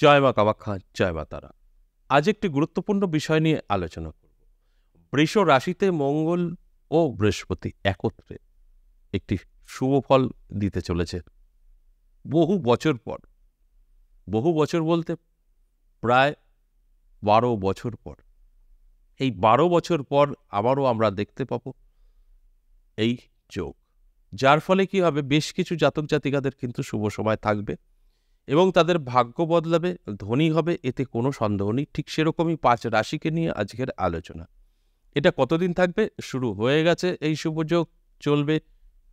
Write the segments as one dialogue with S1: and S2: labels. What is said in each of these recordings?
S1: জয় মা কামাখ্যা, জয় মা তারা। আজ একটি গুরুত্বপূর্ণ বিষয় নিয়ে আলোচনা করব। বৃষ রাশিতে মঙ্গল ও বৃহস্পতি একত্রে একটি শুভ ফল দিতে চলেছে বহু বছর পর। বহু বছর বলতে প্রায় ১২ বছর পর। এই ১২ বছর পর আবারও আমরা দেখতে পাবো এই যোগ, যার ফলে কি হবে, বেশ কিছু জাতক জাতিকাদের কিন্তু শুভ সময় থাকবে এবং তাদের ভাগ্য বদলাবে, ধনী হবে, এতে কোনো সন্দেহ নেই। ঠিক সেরকমই ৫ রাশিকে নিয়ে আজকের আলোচনা। এটা কতদিন থাকবে? শুরু হয়ে গেছে এই শুভযোগ, চলবে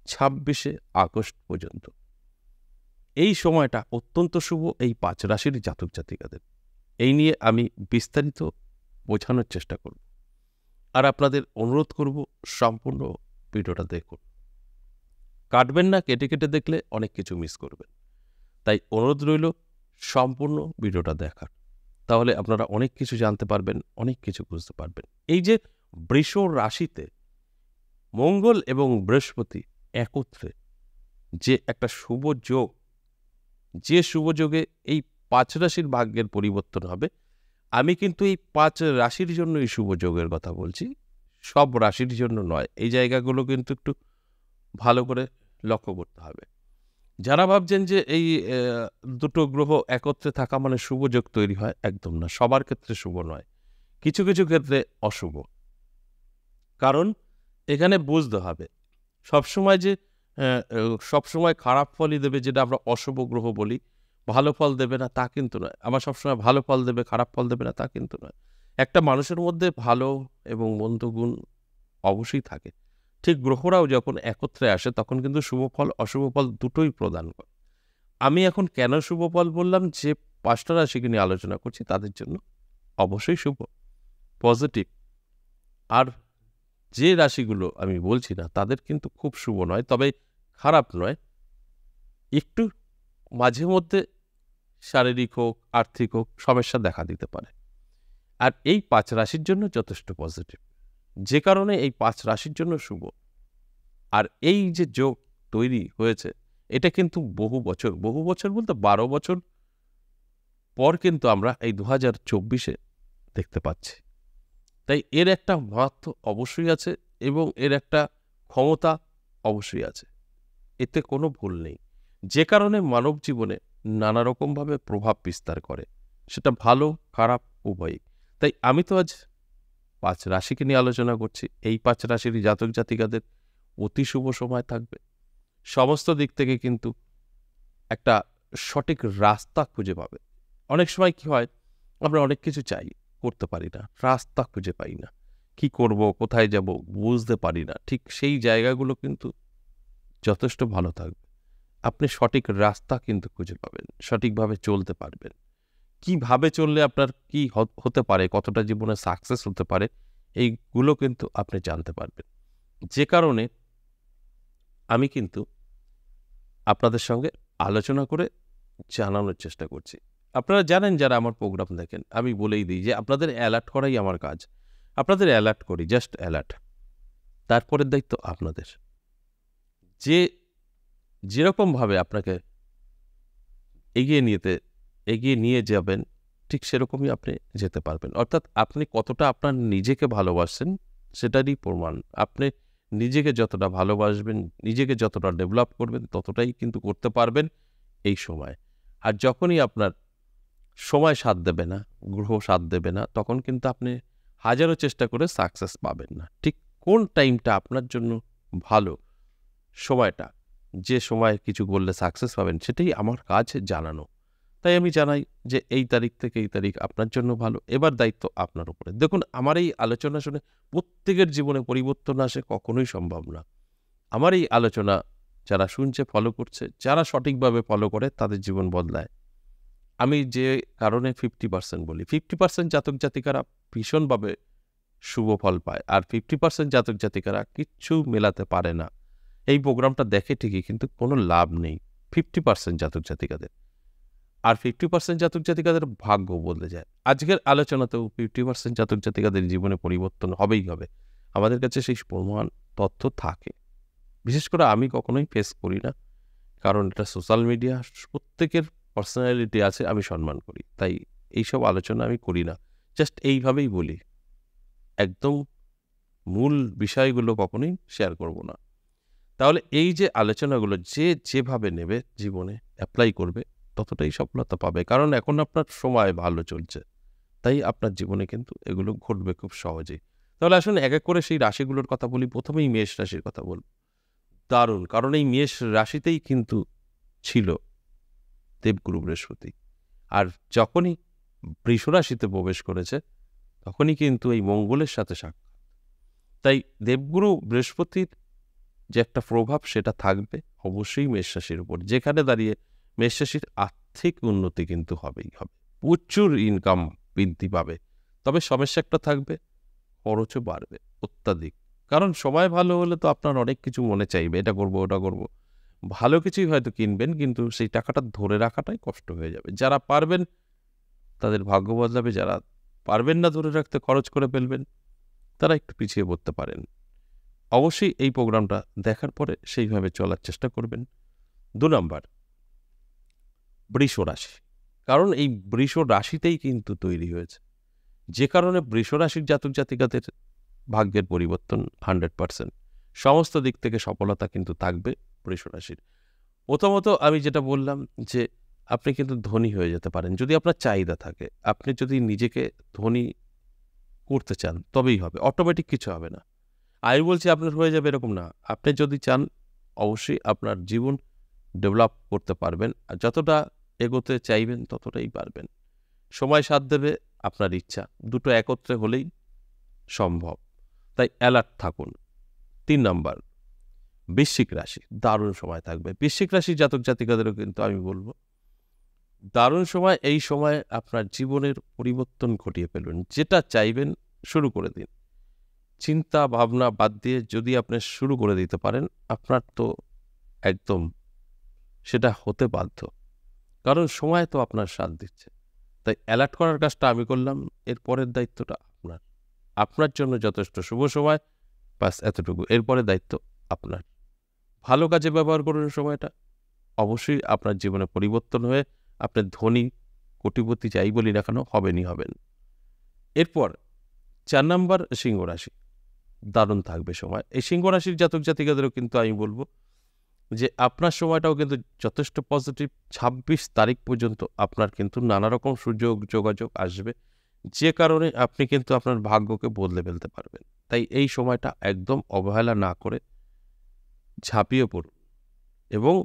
S1: ২৬শে আগস্ট পর্যন্ত। এই সময়টা অত্যন্ত শুভ এই ৫ রাশির জাতক জাতিকাদের। এই নিয়ে আমি বিস্তারিত বোঝানোর চেষ্টা করব, আর আপনাদের অনুরোধ করব সম্পূর্ণ ভিডিওটা দেখুন। কাটবেন না, কেটে কেটে দেখলে অনেক কিছু মিস করবেন। তাই অনুরোধ রইল সম্পূর্ণ ভিডিওটা দেখার। তাহলে আপনারা অনেক কিছু জানতে পারবেন, অনেক কিছু বুঝতে পারবেন। এই যে বৃষ রাশিতে মঙ্গল এবং বৃহস্পতি একত্রে যে একটা শুভ যোগ, যে শুভ যোগে এই ৫ রাশির ভাগ্যের পরিবর্তন হবে। আমি কিন্তু এই ৫ রাশির জন্য এই শুভ যোগের কথা বলছি, সব রাশির জন্য নয়। এই জায়গাগুলো কিন্তু একটু ভালো করে লক্ষ্য করতে হবে। যারা ভাবছেন যে এই দুটো গ্রহ একত্রে থাকা মানে শুভ যোগ তৈরি হয়, একদম না। সবার ক্ষেত্রে শুভ নয়, কিছু কিছু ক্ষেত্রে অশুভ। কারণ এখানে বুঝতে হবে সবসময় যে সবসময় খারাপ ফলই দেবে, যেটা আমরা অশুভ গ্রহ বলি, ভালো ফল দেবে না তা কিন্তু নয়। আবার সবসময় ভালো ফল দেবে, খারাপ ফল দেবে না তা কিন্তু নয়। একটা মানুষের মধ্যে ভালো এবং মন্দ গুণ অবশ্যই থাকে। ঠিক গ্রহরাও যখন একত্রে আসে তখন কিন্তু শুভ ফল অশুভ ফল দুটোই প্রদান করে। আমি এখন কেন শুভ ফল বললাম, যে ৫টা রাশিকে নিয়ে আলোচনা করছি তাদের জন্য অবশ্যই শুভ, পজিটিভ। আর যে রাশিগুলো আমি বলছি না তাদের কিন্তু খুব শুভ নয়, তবে খারাপ নয়। একটু মাঝে মধ্যে শারীরিক হোক, আর্থিক হোক, সমস্যা দেখা দিতে পারে। আর এই ৫ রাশির জন্য যথেষ্ট পজিটিভ, যে কারণে এই ৫ রাশির জন্য শুভ। আর এই যে যোগ তৈরি হয়েছে, এটা কিন্তু বহু বছর বলতে ১২ বছর পর কিন্তু আমরা এই ২০২৪-এ দেখতে পাচ্ছি। তাই এর একটা মাহাত্ম্য অবশ্যই আছে এবং এর একটা ক্ষমতা অবশ্যই আছে। এতে কোনো ভুল নেই। যে কারণে মানব জীবনে নানা রকমভাবে প্রভাব বিস্তার করে। সেটা ভালো, খারাপ উভয়ই। তাই আমি তো আজ ৫ রাশিকে নিয়ে আলোচনা করছি। এই ৫ রাশিরই জাতক জাতিকাদের অতি শুভ সময় থাকবে। সমস্ত দিক থেকে কিন্তু একটা সঠিক রাস্তা খুঁজে পাবে। অনেক সময় কি হয়, আমরা অনেক কিছু চাই, করতে পারি না। রাস্তা খুঁজে পাই না। কি করব, কোথায় যাব বুঝতে পারি না। ঠিক সেই জায়গাগুলো কিন্তু যথেষ্ট ভালো থাকবে। আপনি সঠিক রাস্তা কিন্তু খুঁজে পাবেন। সঠিকভাবে চলতে পারবেন। কিভাবে চললে আপনার কি হতে পারে, কতটা জীবনে সাকসেস হতে পারে, এইগুলো কিন্তু আপনি জানতে পারবেন। যে কারণে আমি কিন্তু আপনাদের সঙ্গে আলোচনা করে জানানোর চেষ্টা করছি। আপনারা জানেন, যারা আমার প্রোগ্রাম দেখেন, আমি বলেই দিই যে আপনাদের অ্যালার্ট করাই আমার কাজ। আপনাদের অ্যালার্ট করি, জাস্ট অ্যালার্ট। তারপরের দায়িত্ব আপনাদের। যে যেরকমভাবে আপনাকে এগিয়ে নিয়ে যাবেন, ঠিক সেরকমই আপনি যেতে পারবেন। অর্থাৎ আপনি কতটা আপনার নিজেকে ভালোবাসেন সেটারই প্রমাণ। আপনি নিজেকে যতটা ভালোবাসবেন, নিজেকে যতটা ডেভেলপ করবেন, ততটাই কিন্তু করতে পারবেন এই সময়। আর যখনই আপনার সময় সাথ দেবে না, গ্রহ সাথ দেবে না, তখন কিন্তু আপনি হাজারো চেষ্টা করে সাকসেস পাবেন না। ঠিক কোন টাইমটা আপনার জন্য ভালো, সময়টা, যে সময় কিছু করলে সাকসেস পাবেন, সেটাই আমার কাজ জানানো। তাই আমি জানাই যে এই তারিখ থেকে এই তারিখ আপনার জন্য ভালো। এবার দায়িত্ব আপনার উপরে। দেখুন, আমার এই আলোচনা শুনে প্রত্যেকের জীবনে পরিবর্তন আসে কখনোই সম্ভব না। আমার এই আলোচনা যারা শুনছে, ফলো করছে, যারা সঠিকভাবে ফলো করে, তাদের জীবন বদলায়। আমি যে কারণে 50% বলি, 50% জাতক জাতিকারা ভীষণভাবে শুভ ফল পায়, আর 50% জাতক জাতিকারা কিচ্ছু মেলাতে পারে না। এই প্রোগ্রামটা দেখে ঠিকই, কিন্তু কোনো লাভ নেই 50% জাতক জাতিকাদের। আর 50% জাতক জাতিকাদের ভাগ্য বদলে যায়। আজকের আলোচনাতেও 50% জাতক জাতিকাদের জীবনে পরিবর্তন হবেই হবে। আমাদের কাছে সেই প্রমাণ তথ্য থাকে। বিশেষ করে আমি কখনোই ফেস করি না, কারণ এটা সোশ্যাল মিডিয়া, প্রত্যেকের পার্সোনালিটি আছে, আমি সম্মান করি। তাই এইসব আলোচনা আমি করি না, জাস্ট এইভাবেই বলি, একদম মূল বিষয়গুলো কখনোই শেয়ার করব না। তাহলে এই যে আলোচনাগুলো যে যেভাবে নেবে জীবনে অ্যাপ্লাই করবে ততটাই সফলতা পাবে, কারণ এখন আপনার সময় ভালো চলছে, তাই আপনার জীবনে কিন্তু এগুলো ঘটবে খুব সহজেই। তাহলে আসুন এক এক করে সেই রাশিগুলোর কথা বলি। প্রথমেই মেষ রাশির কথা বলব। দারুণ, কারণ এই মেষ রাশিতেই কিন্তু ছিল দেবগুরু বৃহস্পতি, আর যখনই বৃষ রাশিতে প্রবেশ করেছে তখনই কিন্তু এই মঙ্গলের সাথে সাক্ষাৎ। তাই দেবগুরু বৃহস্পতির যে একটা প্রভাব সেটা থাকবে অবশ্যই মেষ রাশির উপর, যেখানে দাঁড়িয়ে মেষ রাশির আর্থিক উন্নতি কিন্তু হবেই হবে, প্রচুর ইনকাম বৃদ্ধি পাবে। তবে সমস্যা একটা থাকবে, খরচও বাড়বে অত্যাধিক, কারণ সময় ভালো হলে তো আপনার অনেক কিছু মনে চাইবে, এটা করব ওটা করব, ভালো কিছুই হয়তো কিনবেন, কিন্তু সেই টাকাটা ধরে রাখাটাই কষ্ট হয়ে যাবে। যারা পারবেন তাদের ভাগ্য বদলাবে, যারা পারবেন না ধরে রাখতে, খরচ করে ফেলবেন, তারা একটু পিছিয়ে পড়তে পারেন। অবশ্যই এই প্রোগ্রামটা দেখার পরে সেইভাবে চলার চেষ্টা করবেন। 2 নাম্বার, বৃষ রাশি, কারণ এই বৃষ রাশিতেই কিন্তু তৈরি হয়েছে, যে কারণে বৃষ রাশির জাতক জাতিকাদের ভাগ্যের পরিবর্তন 100%, সমস্ত দিক থেকে সফলতা কিন্তু থাকবে বৃষ রাশির। প্রথমত আমি যেটা বললাম যে আপনি কিন্তু ধনী হয়ে যেতে পারেন যদি আপনার চাহিদা থাকে। আপনি যদি নিজেকে ধনী করতে চান তবেই হবে, অটোমেটিক কিছু হবে না। আমি বলছি আপনার হয়ে যাবে এরকম না। আপনি যদি চান অবশ্যই আপনার জীবন ডেভেলপ করতে পারবেন, আর যতটা এগোতে চাইবেন ততটাই পারবেন। সময় সাথ দেবে, আপনার ইচ্ছা, দুটো একত্রে হলেই সম্ভব। তাই অ্যালার্ট থাকুন। 3 নাম্বার, বৃশ্চিক রাশি, দারুণ সময় থাকবে। বৃশ্চিক রাশির জাতক জাতিকাদেরও কিন্তু আমি বলবো দারুণ সময়। এই সময় আপনার জীবনের পরিবর্তন ঘটিয়ে ফেলবেন, যেটা চাইবেন শুরু করে দিন। চিন্তা ভাবনা বাদ দিয়ে যদি আপনি শুরু করে দিতে পারেন, আপনার তো একদম সেটা হতে বাধ্য, কারণ সময় তো আপনার সাথ দিচ্ছে। তাই অ্যালার্ট করার কাজটা আমি করলাম, এর পরের দায়িত্বটা আপনার। আপনার জন্য যথেষ্ট শুভ সময়, বাস এতটুকু। এরপরে দায়িত্ব আপনার। ভালো কাজে ব্যবহার করুন সময়টা, অবশ্যই আপনার জীবনে পরিবর্তন হয়ে আপনি ধনী, কোটিপতি যাই বলি না কেন হবেনই হবেন। এরপর 4 নাম্বার, সিংহ রাশি, দারুণ থাকবে সময়। এই সিংহ রাশির জাতক জাতিকাদেরও কিন্তু আমি বলবো যে আপনার সময়টাও কিন্তু যথেষ্ট পজিটিভ। 26 তারিখ পর্যন্ত আপনার কিন্তু নানা রকম সুযোগ যোগাযোগ আসবে, যে কারণে আপনি কিন্তু আপনার ভাগ্যকে বদলে ফেলতে পারবেন। তাই এই সময়টা একদম অবহেলা না করে ঝাঁপিয়ে পড়ুন এবং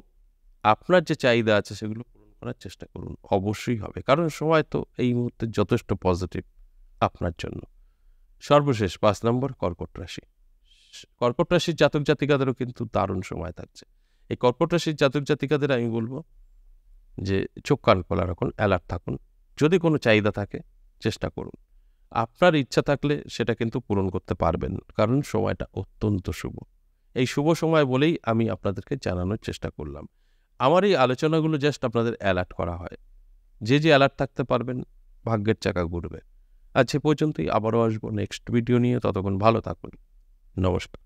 S1: আপনার যে চাহিদা আছে সেগুলো পূরণ করার চেষ্টা করুন, অবশ্যই হবে, কারণ সময় তো এই মুহূর্তে যথেষ্ট পজিটিভ আপনার জন্য। সর্বশেষ 5 নম্বর, কর্কট রাশি। কর্কট রাশির জাতক জাতিকাদেরও কিন্তু দারুণ সময় থাকছে। এই কর্কট রাশির জাতক জাতিকাদের আমি বলবো যে চোখ কান খোলা রাখুন, অ্যালার্ট থাকুন। যদি কোনো চাহিদা থাকে চেষ্টা করুন, আপনার ইচ্ছা থাকলে সেটা কিন্তু পূরণ করতে পারবেন, কারণ সময়টা অত্যন্ত শুভ। এই শুভ সময় বলেই আমি আপনাদেরকে জানানোর চেষ্টা করলাম। আমার এই আলোচনাগুলো জাস্ট আপনাদের অ্যালার্ট করা হয়। যে অ্যালার্ট থাকতে পারবেন ভাগ্যের চাকা ঘুরবে। আজ সে পর্যন্তই, আবারও আসবো নেক্সট ভিডিও নিয়ে। ততক্ষণ ভালো থাকুন। নমস্কার।